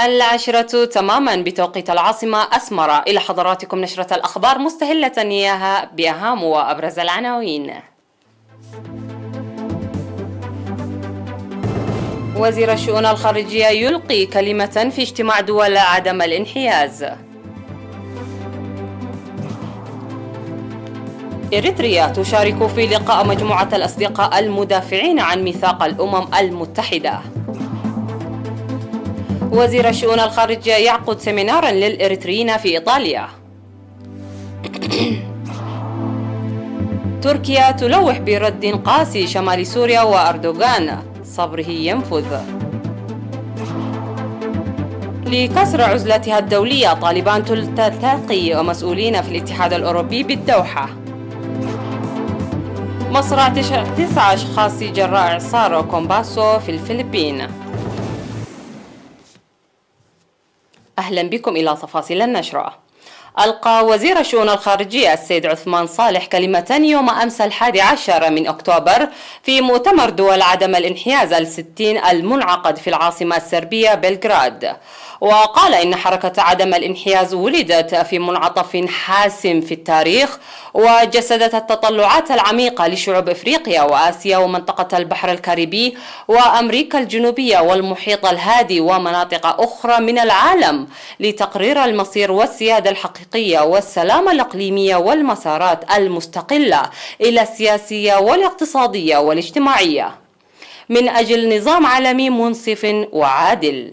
العاشرة تماما بتوقيت العاصمة أسمر. إلى حضراتكم نشرة الأخبار مستهلة إياها بأهم وأبرز العناوين. وزير الشؤون الخارجية يلقي كلمة في اجتماع دول عدم الانحياز. إريتريا تشارك في لقاء مجموعة الأصدقاء المدافعين عن ميثاق الأمم المتحدة. وزير الشؤون الخارجية يعقد سيمينارا للإريتريين في إيطاليا. تركيا تلوح برد قاسي شمال سوريا وأردوغان صبره ينفذ. لكسر عزلتها الدولية طالبان تلتقي مسؤولين في الاتحاد الأوروبي بالدوحة. مصرع 9 أشخاص جراء إعصار كومباسو في الفلبين. أهلا بكم إلى تفاصيل النشرة. ألقى وزير الشؤون الخارجية السيد عثمان صالح كلمة يوم أمس 11 من أكتوبر في مؤتمر دول عدم الانحياز الستين المنعقد في العاصمة السربية بلغراد، وقال إن حركة عدم الانحياز ولدت في منعطف حاسم في التاريخ، وجسدت التطلعات العميقة لشعوب إفريقيا وآسيا ومنطقة البحر الكاريبي وأمريكا الجنوبية والمحيط الهادي ومناطق أخرى من العالم لتقرير المصير والسيادة الحقيقية والسلام الإقليمية والمسارات المستقلة إلى السياسية والاقتصادية والاجتماعية من أجل نظام عالمي منصف وعادل.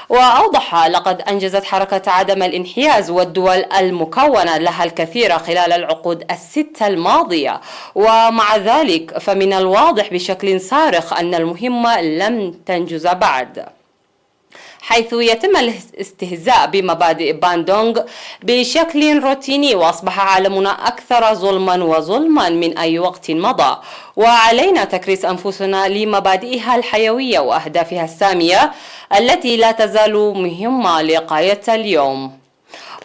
وأوضح لقد أنجزت حركة عدم الانحياز والدول المكونة لها الكثير خلال العقود الستة الماضية، ومع ذلك فمن الواضح بشكل صارخ أن المهمة لم تنجز بعد، حيث يتم الاستهزاء بمبادئ باندونغ بشكل روتيني، وأصبح عالمنا أكثر ظلما من أي وقت مضى، وعلينا تكريس أنفسنا لمبادئها الحيوية وأهدافها السامية التي لا تزال مهمة لغاية اليوم.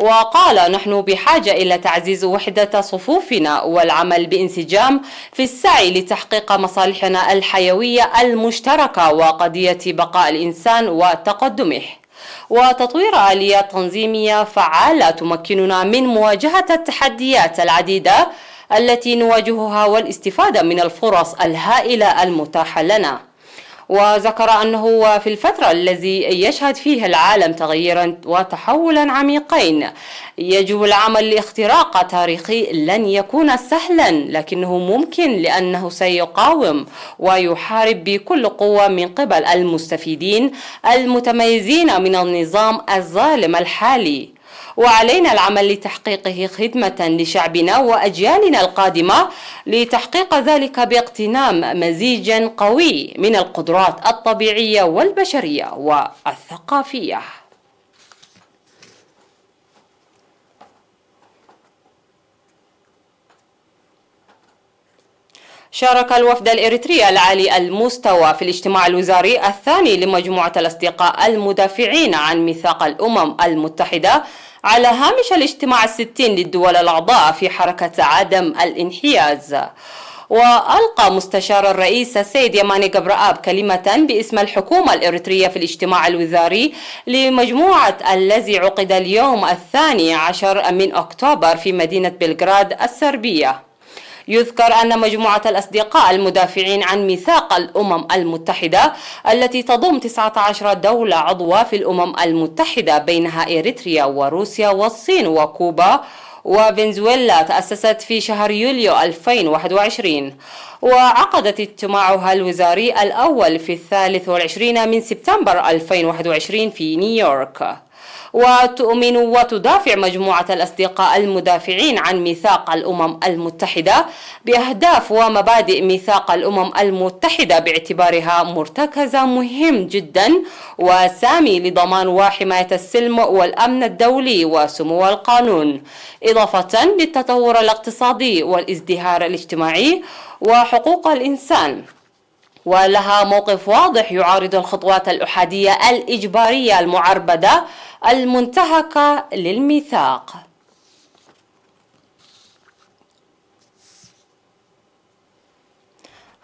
وقال: نحن بحاجة إلى تعزيز وحدة صفوفنا والعمل بانسجام في السعي لتحقيق مصالحنا الحيوية المشتركة وقضية بقاء الإنسان وتقدمه، وتطوير آليات تنظيمية فعالة تمكننا من مواجهة التحديات العديدة التي نواجهها والاستفادة من الفرص الهائلة المتاحة لنا. وذكر أنه في الفترة التي يشهد فيها العالم تغييرا وتحولا عميقين يجب العمل لاختراق تاريخي لن يكون سهلا، لكنه ممكن، لأنه سيقاوم ويحارب بكل قوة من قبل المستفيدين المتميزين من النظام الظالم الحالي، وعلينا العمل لتحقيقه خدمة لشعبنا وأجيالنا القادمة، لتحقيق ذلك باغتنام مزيج قوي من القدرات الطبيعية والبشرية والثقافية. شارك الوفد الإريتري العالي المستوى في الاجتماع الوزاري الثاني لمجموعة الأصدقاء المدافعين عن ميثاق الأمم المتحدة على هامش الاجتماع الستين للدول الأعضاء في حركة عدم الانحياز. وألقى مستشار الرئيس السيد يماني جبرآب كلمة باسم الحكومة الإريترية في الاجتماع الوزاري لمجموعة الذي عقد اليوم 12 من أكتوبر في مدينة بلغراد السربية. يذكر أن مجموعة الأصدقاء المدافعين عن ميثاق الأمم المتحدة التي تضم 19 دولة عضوة في الأمم المتحدة بينها إريتريا وروسيا والصين وكوبا وفنزويلا تأسست في شهر يوليو 2021، وعقدت اجتماعها الوزاري الأول في 23 من سبتمبر 2021 في نيويورك. وتؤمن وتدافع مجموعة الأصدقاء المدافعين عن ميثاق الأمم المتحدة بأهداف ومبادئ ميثاق الأمم المتحدة باعتبارها مرتكز مهم جدا وسامي لضمان وحماية السلم والأمن الدولي وسمو القانون، إضافة للتطور الاقتصادي والازدهار الاجتماعي وحقوق الإنسان. ولها موقف واضح يعارض الخطوات الأحادية الإجبارية المعربدة المنتهكة للميثاق.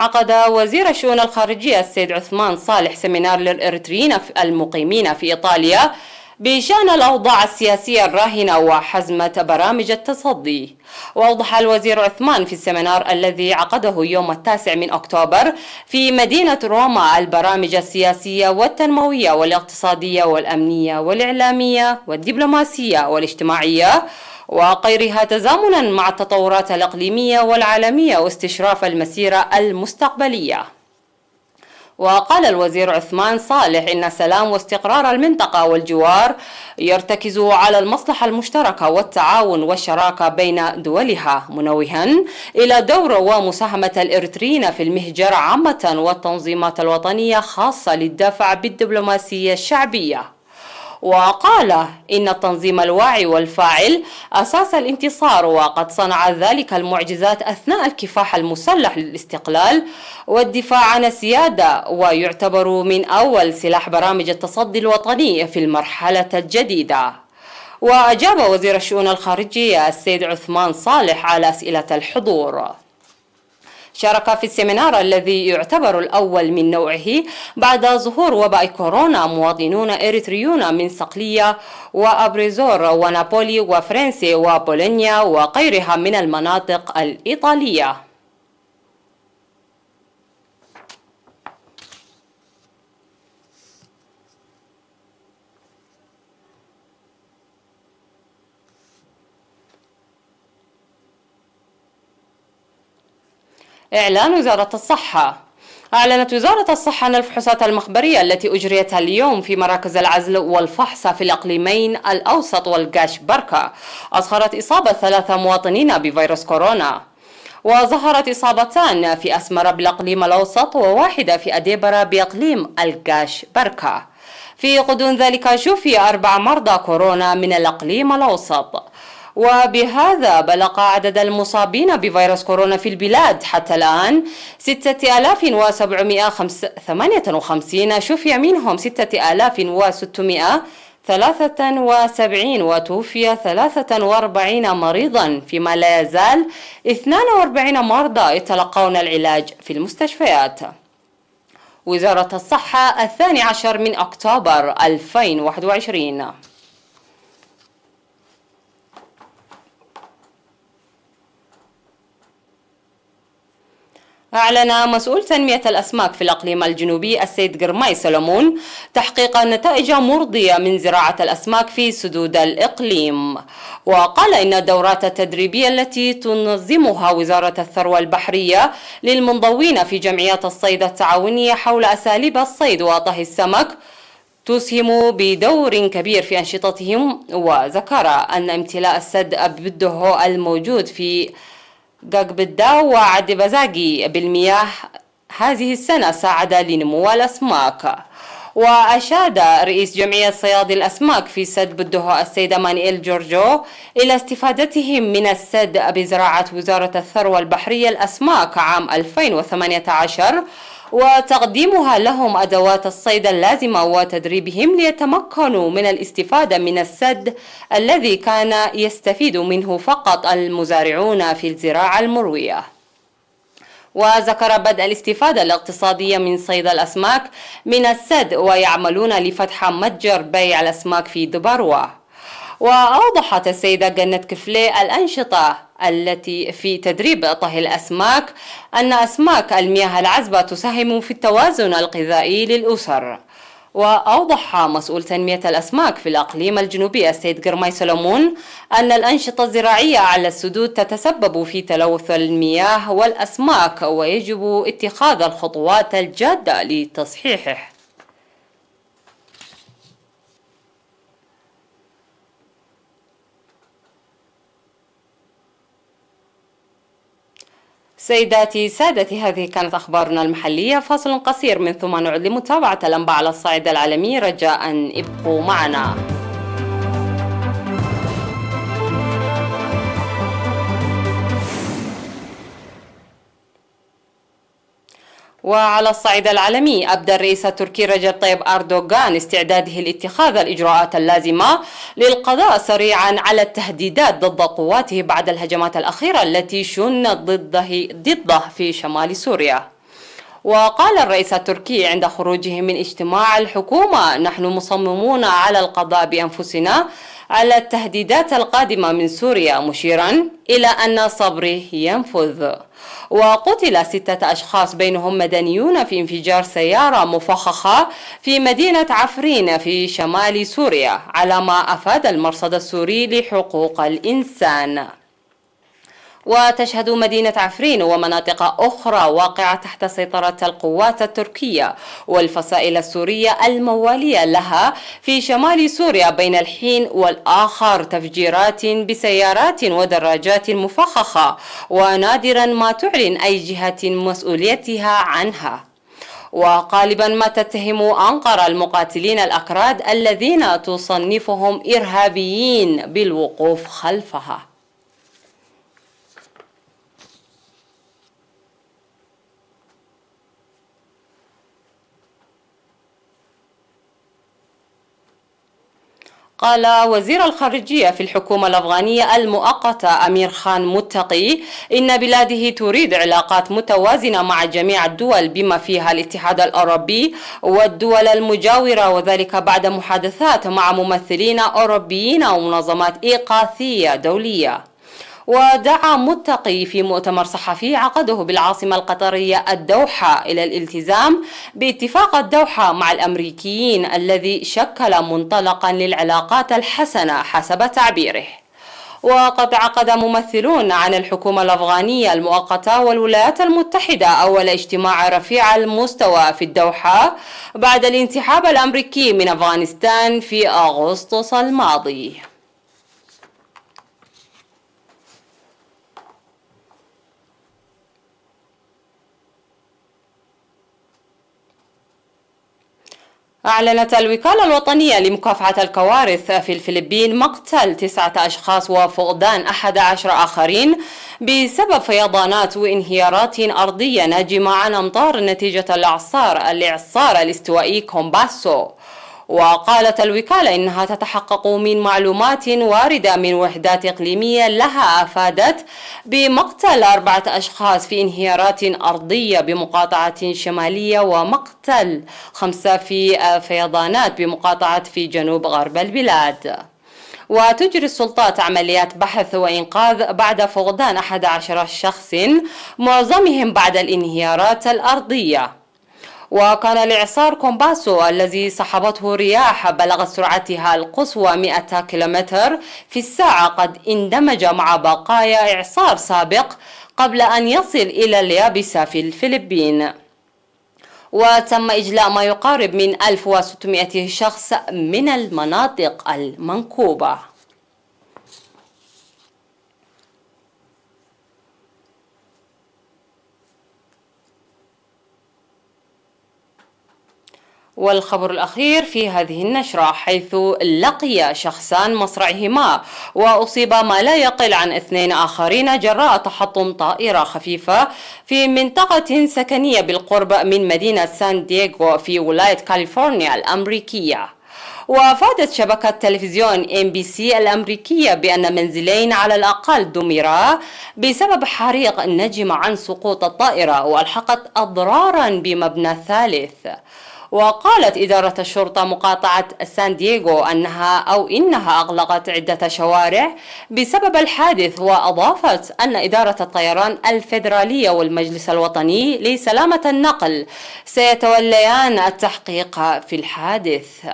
عقد وزير الشؤون الخارجية السيد عثمان صالح سيمينار للإريتريين المقيمين في إيطاليا بشأن الأوضاع السياسية الراهنة وحزمة برامج التصدي. وأوضح الوزير عثمان في السيمينار الذي عقده يوم 9 من أكتوبر في مدينة روما البرامج السياسية والتنموية والاقتصادية والأمنية والإعلامية والدبلوماسية والاجتماعية وغيرها تزامنا مع التطورات الإقليمية والعالمية واستشراف المسيرة المستقبلية. وقال الوزير عثمان صالح إن السلام واستقرار المنطقة والجوار يرتكز على المصلحة المشتركة والتعاون والشراكة بين دولها، منوها إلى دور ومساهمة الإريتريين في المهجر عامة والتنظيمات الوطنية خاصة للدفع بالدبلوماسية الشعبية. وقال إن التنظيم الواعي والفاعل أساس الانتصار، وقد صنع ذلك المعجزات أثناء الكفاح المسلح للاستقلال والدفاع عن السيادة، ويعتبر من أول سلاح برامج التصدي الوطني في المرحلة الجديدة. وأجاب وزير الشؤون الخارجية السيد عثمان صالح على أسئلة الحضور. شارك في السيمينار الذي يعتبر الأول من نوعه بعد ظهور وباء كورونا مواطنون إريتريون من صقلية وأبريزور ونابولي وفرنسي وبولونيا وغيرها من المناطق الإيطالية. إعلان وزارة الصحة. أعلنت وزارة الصحة أن الفحوصات المخبرية التي أجريت اليوم في مراكز العزل والفحص في الإقليمين الأوسط والقاش بركة أظهرت إصابة 3 مواطنين بفيروس كورونا، وظهرت إصابتان في أسمرة بالإقليم الأوسط وواحدة في أديبرة بإقليم القاش بركة. في غضون ذلك شفي 4 مرضى كورونا من الإقليم الأوسط. وبهذا بلغ عدد المصابين بفيروس كورونا في البلاد حتى الآن 6758، شفي منهم 6673 وتوفي 43 مريضا، فيما لا يزال 42 مرضى يتلقون العلاج في المستشفيات. وزارة الصحة 12 من أكتوبر 2021. أعلن مسؤول تنمية الأسماك في الإقليم الجنوبي السيد قرماي سلمون تحقيق نتائج مرضية من زراعة الأسماك في سدود الإقليم. وقال إن الدورات التدريبية التي تنظمها وزارة الثروة البحرية للمنضوين في جمعيات الصيد التعاونية حول أساليب الصيد وطهي السمك تسهم بدور كبير في أنشطتهم. وذكر أن امتلاء السد أبده الموجود في قاقبدا وعد بزاقي بالمياه هذه السنة ساعد لنمو الأسماك. وأشاد رئيس جمعية صياد الأسماك في سد بدوه السيد مانييل جورجو إلى استفادتهم من السد بزراعة وزارة الثروة البحرية الأسماك عام 2018 وتقديمها لهم أدوات الصيد اللازمة وتدريبهم ليتمكنوا من الاستفادة من السد الذي كان يستفيد منه فقط المزارعون في الزراعة المروية. وذكر بدء الاستفادة الاقتصادية من صيد الأسماك من السد ويعملون لفتح متجر بيع الأسماك في دبروة. وأوضحت السيدة جنت كفلي الأنشطة التي في تدريب طهي الأسماك أن أسماك المياه العذبة تساهم في التوازن الغذائي للأسر. وأوضح مسؤول تنمية الأسماك في الأقليم الجنوبي السيد قرماي سلمون أن الأنشطة الزراعية على السدود تتسبب في تلوث المياه والأسماك ويجب اتخاذ الخطوات الجادة لتصحيحه. سيداتي سادتي، هذه كانت أخبارنا المحلية. فاصل قصير من ثم نعود لمتابعة الأنباء على الصعيد العالمي، رجاء ابقوا معنا. وعلى الصعيد العالمي، أبدى الرئيس التركي رجب طيب أردوغان استعداده لاتخاذ الإجراءات اللازمة للقضاء سريعا على التهديدات ضد قواته بعد الهجمات الأخيرة التي شنت ضده في شمال سوريا. وقال الرئيس التركي عند خروجه من اجتماع الحكومة: نحن مصممون على القضاء بأنفسنا على التهديدات القادمة من سوريا، مشيرا إلى أن صبره ينفذ. وقتل 6 أشخاص بينهم مدنيون في انفجار سيارة مفخخة في مدينة عفرين في شمال سوريا، على ما أفاد المرصد السوري لحقوق الإنسان. وتشهد مدينة عفرين ومناطق أخرى واقعة تحت سيطرة القوات التركية والفصائل السورية الموالية لها في شمال سوريا بين الحين والآخر تفجيرات بسيارات ودراجات مفخخة، ونادرا ما تعلن أي جهة مسؤوليتها عنها. وغالبا ما تتهم أنقرة المقاتلين الأكراد الذين تصنفهم إرهابيين بالوقوف خلفها. قال وزير الخارجية في الحكومة الأفغانية المؤقتة أمير خان متقي إن بلاده تريد علاقات متوازنة مع جميع الدول بما فيها الاتحاد الأوروبي والدول المجاورة، وذلك بعد محادثات مع ممثلين أوروبيين ومنظمات إغاثية دولية. ودعا متقي في مؤتمر صحفي عقده بالعاصمة القطرية الدوحة إلى الالتزام باتفاق الدوحة مع الأمريكيين الذي شكل منطلقا للعلاقات الحسنة حسب تعبيره. وقد عقد ممثلون عن الحكومة الأفغانية المؤقتة والولايات المتحدة أول اجتماع رفيع المستوى في الدوحة بعد الانسحاب الأمريكي من أفغانستان في أغسطس الماضي. أعلنت الوكالة الوطنية لمكافحة الكوارث في الفلبين مقتل 9 أشخاص وفقدان 11 آخرين بسبب فيضانات وانهيارات أرضية ناجمة عن أمطار نتيجة الإعصار الاستوائي كومباسو. وقالت الوكالة إنها تتحقق من معلومات واردة من وحدات إقليمية لها أفادت بمقتل 4 أشخاص في انهيارات أرضية بمقاطعة شمالية ومقتل 5 في فيضانات بمقاطعة في جنوب غرب البلاد. وتجري السلطات عمليات بحث وإنقاذ بعد فقدان 11 شخص معظمهم بعد الانهيارات الأرضية. وكان الإعصار كومباسو الذي صحبته رياح بلغت سرعتها القصوى 100 كيلومتر في الساعة قد اندمج مع بقايا إعصار سابق قبل أن يصل إلى اليابسة في الفلبين. وتم إجلاء ما يقارب من 1600 شخص من المناطق المنكوبة. والخبر الأخير في هذه النشرة، حيث لقي شخصان مصرعهما وأصيب ما لا يقل عن 2 آخرين جراء تحطم طائرة خفيفة في منطقة سكنية بالقرب من مدينة سان دييغو في ولاية كاليفورنيا الأمريكية. وأفادت شبكة تلفزيون NBC الأمريكية بأن منزلين على الأقل دمرا بسبب حريق نجم عن سقوط الطائرة وألحقت أضرارا بمبنى ثالث. وقالت إدارة الشرطة مقاطعة سان دييغو إنها أغلقت عدة شوارع بسبب الحادث، وأضافت أن إدارة الطيران الفيدرالية والمجلس الوطني لسلامة النقل سيتوليان التحقيق في الحادث.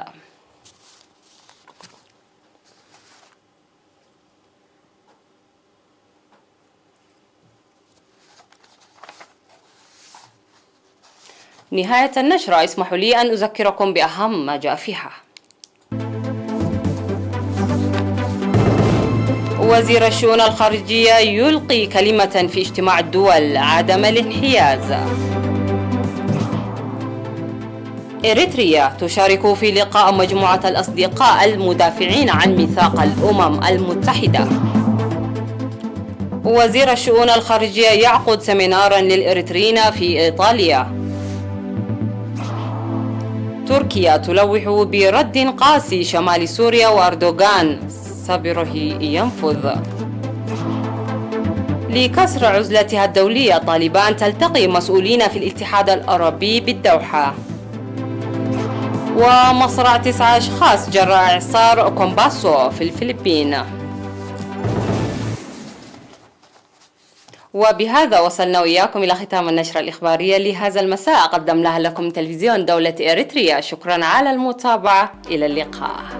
نهاية النشرة اسمحوا لي أن أذكركم بأهم ما جاء فيها. وزير الشؤون الخارجية يلقي كلمة في اجتماع الدول عدم الانحياز. إريتريا تشارك في لقاء مجموعة الأصدقاء المدافعين عن ميثاق الأمم المتحدة. وزير الشؤون الخارجية يعقد سيمينارا للإريتريين في إيطاليا. تركيا تلوح برد قاسي شمال سوريا وأردوغان صبره ينفذ. لكسر عزلتها الدولية، طالبان تلتقي مسؤولين في الاتحاد الأوروبي بالدوحة. ومصرع 9 أشخاص جراء إعصار كومباسو في الفلبين. وبهذا وصلنا وإياكم إلى ختام النشرة الإخبارية لهذا المساء، قدمناها لكم تلفزيون دولة إريتريا. شكرا على المتابعة، إلى اللقاء.